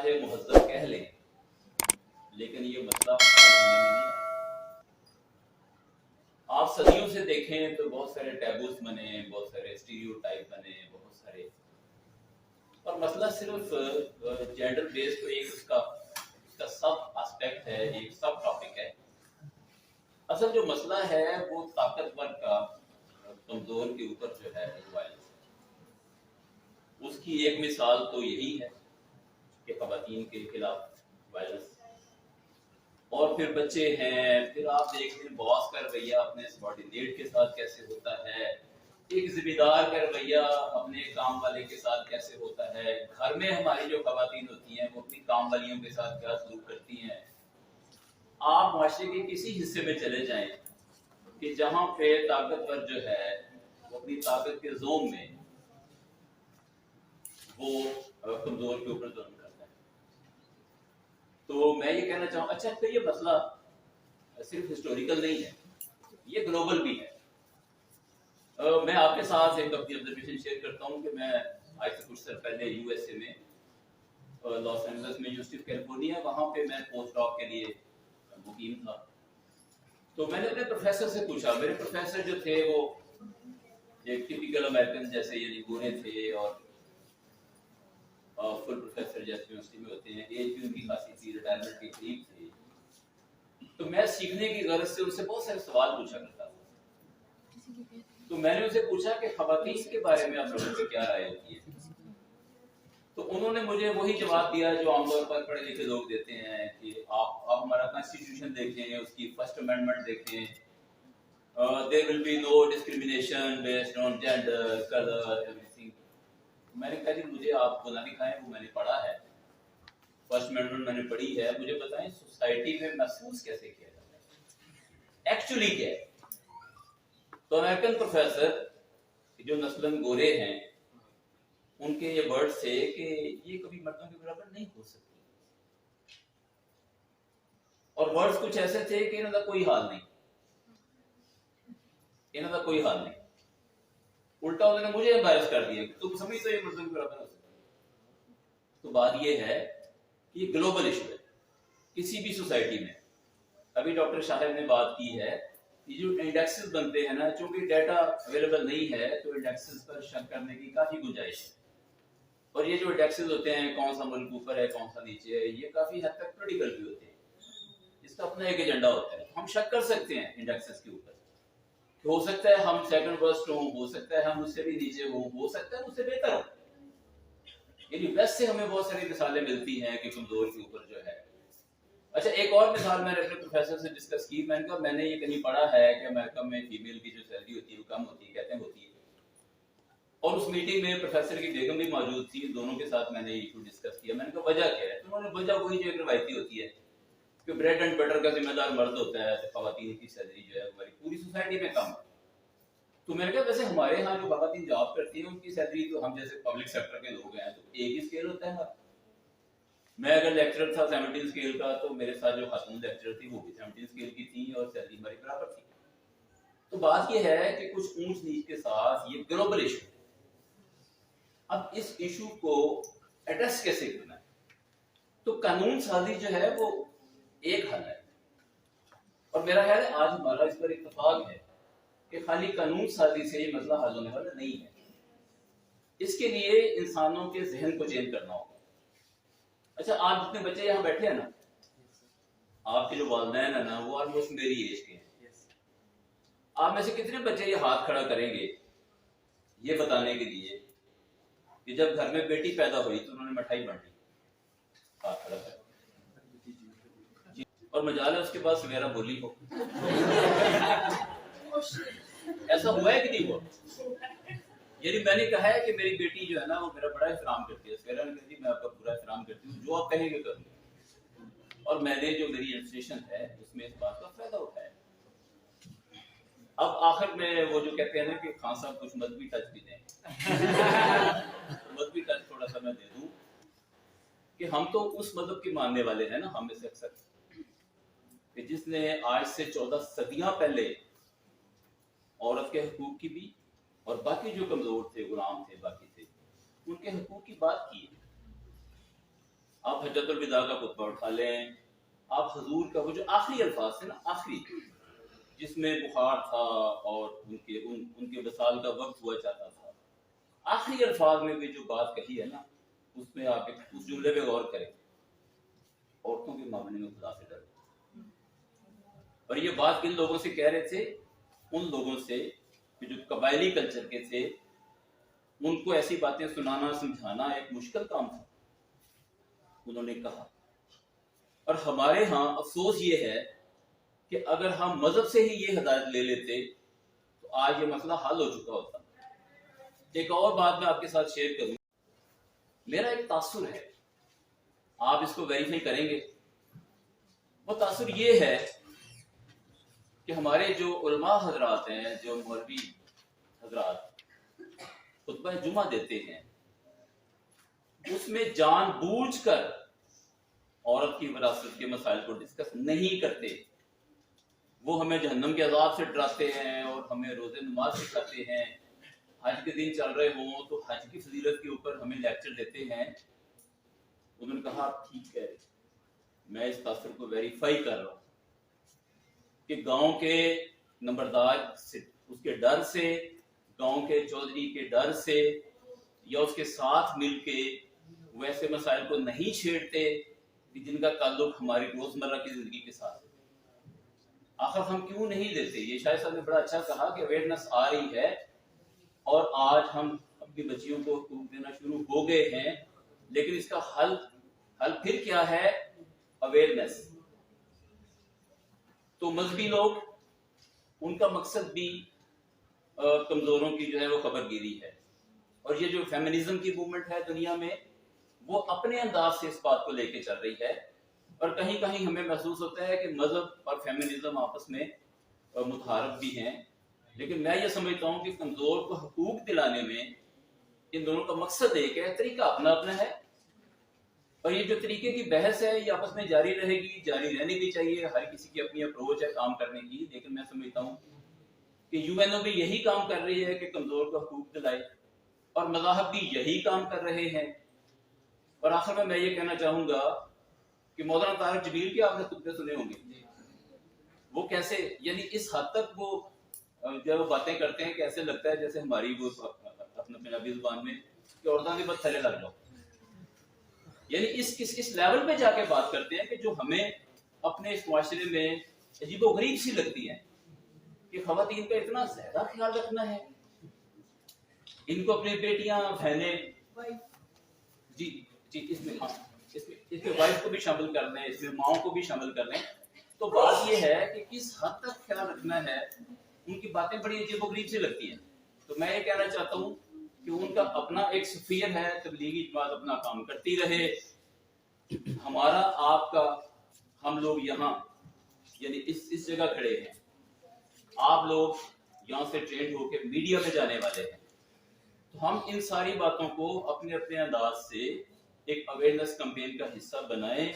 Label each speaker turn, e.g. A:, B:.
A: چاہے مہذب کہہ لیں لیکن یہ مسئلہ حل ہونے میں نہیں آتا. آپ صدیوں سے دیکھیں تو بہت سارے ٹیبوز بنے, بہت سارے اسٹیریوٹائپ بنے, بہت سارے, اور مسئلہ صرف جینڈر بیس تو ایک اس کا سب آسپیکٹ ہے, ایک سب ٹاپک ہے. اصل جو مسئلہ ہے وہ طاقتور کا کمزور کے اوپر جو ہے وائلنس. اس کی ایک مثال تو یہی ہے کہ خواتین کے خلاف وائلنس, اور پھر بچے ہیں, پھر آپ دیکھتے ہیں باس کا رویہ اپنے سبارڈینیٹ کے ساتھ کیسے ہوتا ہے, ایک ذمہ دار کا رویہ اپنے کام والے کے ساتھ کیسے ہوتا ہے, گھر میں ہماری جو خواتین ہوتی ہیں وہ اپنی کام والیوں کے ساتھ کیا سلوک کرتی ہیں. آپ معاشرے کے کسی حصے میں چلے جائیں کہ جہاں پہ طاقتور جو ہے وہ اپنی طاقت کے زوم میں وہ کمزور کے اوپر ظلم کرتا ہے. تو میں یہ کہنا چاہوں, اچھا پھر یہ مسئلہ صرف ہسٹوریکل نہیں ہے, یہ گلوبل بھی ہے. میں آپ کے ساتھ ایک اپنی آبزرویشن شیئر کرتا ہوں کہ میں آج سے کچھ سال پہلے یو ایس اے میں لاس اینجلس میں یونیورسٹی آف کیلیفورنیا, وہاں پہ میں پوسٹ ڈاک کے لیے مقیم تھا. تو میں نے اپنے پروفیسر سے پوچھا, میرے پروفیسر جو تھے وہ ایک ٹیپیکل امریکن جیسے یعنی گورے تھے اور فل پروفیسر جیسے یونیورسٹی میں ہوتے ہیں, ایج بھی ان کی خاصی تھی, ریٹائرمنٹ کے قریب تھے. تو میں سیکھنے کی غرض سے ان سے بہت سارے سوال پوچھا کرتا تھا. تو میں نے ان سے پوچھا کہ خواتین کے بارے میں آپ لوگوں کی کیا رائے ہوتی ہے. تو انہوں نے مجھے وہی جواب دیا جو عام طور پر پڑھے لکھے لوگ دیتے ہیں کہ آپ ہمارا کانسٹیٹیوشن دیکھیں, اس کی فرسٹ امینڈمنٹ دیکھیں, there will be no discrimination based on gender, color, everything. میں نے کہا جی مجھے آپ کو نہ دکھائیں, وہ میں نے پڑھا ہے, فرسٹ امینڈمنٹ میں نے پڑھی ہے, مجھے بتائیں سوسائٹی میں محسوس کیسے کیا جاتا ہے, ایکچولی کیا ہے. تو امریکن پروفیسر جو نسلاً گورے ہیں ان کے یہ ورڈ تھے کہ یہ کبھی مردوں کے برابر نہیں ہو سکتی, اور ورڈز کچھ ایسے تھے کہ انہوں کا کوئی حال نہیں, انہوں کا کوئی حال نہیں. الٹا انہوں نے مجھے امبیرس کر دیا کہ تم سمجھتے ہو یہ مردوں کے برابر ہو سکتا. تو بات یہ ہے کہ یہ گلوبل ایشو ہے کسی بھی سوسائٹی میں. ابھی ڈاکٹر شاہد نے بات کی ہے کہ جو انڈیکسز بنتے ہیں نا, چونکہ ڈیٹا اویلیبل نہیں ہے تو انڈیکسز پر شک کرنے کی کافی گنجائش ہے. اور یہ جو انڈیکسز ہوتے ہیں کون سا ملک اوپر ہے کون سا نیچے ہے, یہ کافی حد تک پولیٹیکل بھی ہوتے ہیں, اس کا اپنا ایک ایجنڈا ہوتا ہے. ہم شک کر سکتے ہیں انڈیکسز کے اوپر, ہو سکتا ہے ہم سیکنڈ ورسٹ ہوں, ہو سکتا ہے ہم اس سے بھی نیچے ہوں, ہو سکتا ہے اس سے بہتر ہوں. یعنی ویسٹ سے ہمیں بہت ساری مثالیں ملتی ہیں کہ کمزور کے اوپر جو ہے. اچھا ایک اور مثال میں نے اپنے پروفیسر سے ڈسکس کی, میں نے کہا میں نے یہ کہیں پڑھا ہے کہ امریکہ میں فیمیل کی جو سیلری ہوتی ہے وہ کم ہوتی ہے, کہتے ہیں ہوتی ہے. اور اس میٹنگ میں پروفیسر کی بیگم بھی موجود تھی, دونوں کے ساتھ میں نے یہ ایشو ڈسکس کیا. میں نے کہا وجہ کیا ہے, تو انہوں نے وجہ وہی جو ایک روایتی ہوتی ہے کہ بریڈ اینڈ بٹر کا ذمہ دار مرد ہوتا ہے, تو خواتین کی سیلری جو ہے ہماری پوری سوسائٹی میں کم ہے. تو میں نے کہا ویسے ہمارے ہاں جو خواتین جاب کرتی ہیں ان کی سیلری تو ہم جیسے پبلک سیکٹر کے لوگ ہیں تو ایک ہی اسکیل ہوتا ہے ہمارا. میں اگر لیکچرر تھا 17 اسکیل کا تو میرے ساتھ جو خاتون لیکچرر تھی وہ بھی 17 اسکیل کی تھی اور سیلری ہماری برابر تھی. تو بات یہ ہے کہ کچھ اونچ نیچ کے ساتھ یہ گلوبل ایشو ہے. اب اس ایشو کو ایڈریس کیسے کرنا ہے, تو قانون سازی جو ہے وہ ایک حل ہے. اور میرا خیال ہے آج ہمارا اس پر اتفاق ہے کہ خالی قانون سازی سے یہ مسئلہ حل ہونے والا نہیں ہے. اس کے لیے انسانوں کے ذہن کو چینج کرنا ہوگا. اچھا آپ جتنے بچے یہاں بیٹھے ہیں نا, آپ کے جو والدین ہیں نا وہ آلموسٹ میری ایج کے ہیں. آپ میں سے کتنے بچے یہ ہاتھ کھڑا کریں گے یہ بتانے کے لیے کہ جب گھر میں بیٹی پیدا ہوئی تو انہوں نے مٹھائی بانٹی؟ ہاتھ کھڑا کر. اور مجال ہے اس کے پاس وغیرہ بولی ہو. ایسا ہوا ہے کہ نہیں ہوا؟ یعنی میں نے کہا ہے کہ میری بیٹی جو ہے نا وہ میرا بڑا احترام کرتی ہے. سویرا نے کہا میں آپ کا پورا احترام کرتی ہوں, جو آپ کہیں گے کروں. اور میں نے جو میری انسٹیٹیوشن ہے اس میں اس بات کا فائدہ اٹھایا. اب آخر میں وہ جو کہتے ہیں نا کہ خان صاحب کچھ مذہبی ٹچ بھی دیں, مذہبی ٹچ تھوڑا سا میں دے دوں کہ ہم تو اس مذہب کے ماننے والے ہیں نا, ہم میں سے اکثر, کہ جس نے آج سے 14 صدیاں پہلے عورت کے حقوق کی بھی اور باقی جو کمزور تھے, غلام تھے, باقی تھے, ان کے حقوق کی بات کی. آپ حجۃ الوداع کا خطبہ اٹھا لیں, آپ حضور کا وہ جو آخری الفاظ تھے نا, آخری جس میں بخار تھا اور ان کے وصال کا وقت ہوا چاہتا تھا, آخری الفاظ میں بھی جو بات کہی ہے نا, اس میں آپ اس جملے پہ غور کریں, عورتوں کے معاملے میں خدا سے ڈرو. اور یہ بات کن لوگوں سے کہہ رہے تھے؟ ان لوگوں سے جو قبائلی کلچر کے تھے, ان کو ایسی باتیں سنانا سمجھانا ایک مشکل کام تھا. انہوں نے کہا. اور ہمارے ہاں افسوس یہ ہے کہ اگر ہم مذہب سے ہی یہ ہدایت لے لیتے تو آج یہ مسئلہ حل ہو چکا ہوتا. ایک اور بات میں آپ کے ساتھ شیئر کروں, میرا ایک تاثر ہے, آپ اس کو ویریفائی کریں گے. وہ تاثر یہ ہے کہ ہمارے جو علماء حضرات ہیں, جو مولوی حضرات خطبہ جمعہ دیتے ہیں, اس میں جان بوجھ کر عورت کی وراثت کے مسائل کو ڈسکس نہیں کرتے. وہ ہمیں جہنم کے عذاب سے ڈراتے ہیں اور ہمیں روزے نماز سکھاتے ہیں. حج کے دن چل رہے ہوں تو حج کی فضیلت کے اوپر ہمیں لیکچر دیتے ہیں. انہوں نے کہا آپ ٹھیک ہے, میں اس تاثر کو ویریفائی کر رہا ہوں کہ گاؤں کے نمبردار سے, اس کے ڈر سے, گاؤں کے چودھری کے ڈر سے, یا اس کے ساتھ مل کے ویسے مسائل کو نہیں چھیڑتے جن کا تعلق ہماری روزمرہ کی زندگی کے ساتھ ہے. آخر ہم کیوں نہیں دیتے؟ یہ شاید صاحب نے بڑا اچھا کہا کہ اویئرنس آ رہی ہے اور آج ہم اپنی بچیوں کو حقوق دینا شروع ہو گئے ہیں, لیکن اس کا حل پھر کیا ہے؟ اویئرنس. تو مذہبی لوگ, ان کا مقصد بھی کمزوروں کی جو ہے وہ خبر گیری ہے. اور یہ جو فیمنزم کی موومنٹ ہے دنیا میں, وہ اپنے انداز سے اس بات کو لے کے چل رہی ہے. اور کہیں کہیں ہمیں محسوس ہوتا ہے کہ مذہب اور فیمنزم آپس میں متحارب بھی ہیں. لیکن میں یہ سمجھتا ہوں کہ کمزور کو حقوق دلانے میں ان دونوں کا مقصد ایک ہے, طریقہ اپنا اپنا ہے. اور یہ جو طریقے کی بحث ہے یہ آپس میں جاری رہے گی, جاری رہنی بھی چاہیے. ہر کسی کی اپنی اپروچ ہے کام کرنے کی, لیکن میں سمجھتا ہوں کہ یو این او بھی یہی کام کر رہی ہے کہ کمزور کو حقوق دلائے, اور مذاہب بھی یہی کام کر رہے ہیں. اور آخر میں یہ کہنا چاہوں گا کہ مولانا طارق جبیل کے آپ نے خطبے سنے ہوں گے. وہ کیسے, یعنی اس حد تک وہ جب باتیں کرتے ہیں کہ ایسے لگتا ہے جیسے ہماری وہ اپنے پنجابی زبان میں کہ عورتوں کے بس تھلے لگ جاؤ. یعنی اس لیول پہ جا کے بات کرتے ہیں کہ جو ہمیں اپنے اس معاشرے میں عجیب و غریب سی لگتی ہے کہ خواتین کا اتنا زیادہ خیال رکھنا ہے, ان کو اپنی بیٹیاں بہنیں, جی اس میں وائف کو بھی شامل کر لیں, اس میں ماؤں کو بھی شامل کر لیں. تو بات یہ ہے کہ کس حد تک خیال رکھنا ہے, ان کی باتیں بڑی عجیب و غریب سی لگتی ہیں. تو میں یہ کہنا چاہتا ہوں کہ ان کا اپنا ایک سفیر ہے, تبلیغی جماعت اپنا کام کرتی رہے. ہمارا آپ کا, ہم لوگ یہاں یعنی اس جگہ کھڑے ہیں, آپ لوگ یہاں سے ٹرینڈ ہو کے میڈیا میں جانے والے ہیں. تو ہم ان ساری باتوں کو اپنے اپنے انداز سے ایک اویئرنس کمپین کا حصہ بنائیں